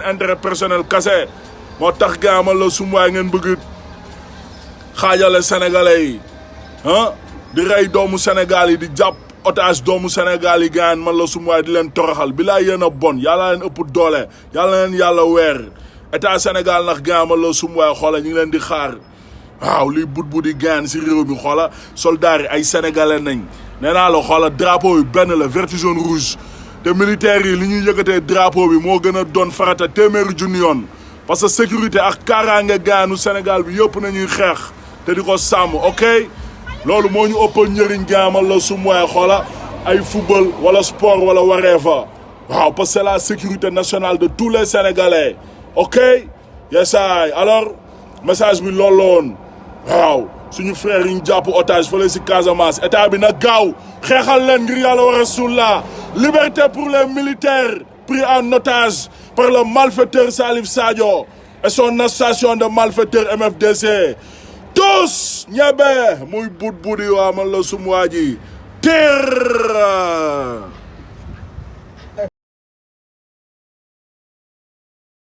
intérêt personnel kase moo tax gaamal la sumuwaay ngeen bëgg xaajale sénégalais yi di rey doomu Sénégal yi di jàpp otage doomu Sénégal yi gaan man la sumuwaay di leen toroxal bilaa yéen a bon yàlla leen ëpp doole yàlla leen yàlla weer état Sénégal ndax gaamal la sumuwaay xoola ñu ngi leen di xaar waaw liy but di gaan si réew mi xoola soldats yi ay sénégalais nañ nee naa la xoola drapeau bi benn la vert jaune rouge te militaires yi li ñuy yëkkatee drapeau bi moo gën a doon farata téeméeri junni yoon parce que sécurité ak kaaraange gaanu Sénégal bi yëpp nañuy xeex te di ko sàmm ok loolu moo ñu ëppal njëriñ gaamal la sumuwaay xoola ay football wala sport wala wareefa waaw parce que c'est la sécurité nationale de tous les Sénégalais ok yesaay alors message bi loolu la woon waaw suñu frère yi ñu jàpp otage fële si Casamance état bi nag gaaw xeexal leen ngir yàlla wa rasulullah liberté pour les militaires pris en otage par le malfaiteur Salif Sadio et son association de malfaiteurs MFDC tous ñebe muy but yi waa man la sumuwaa ji tir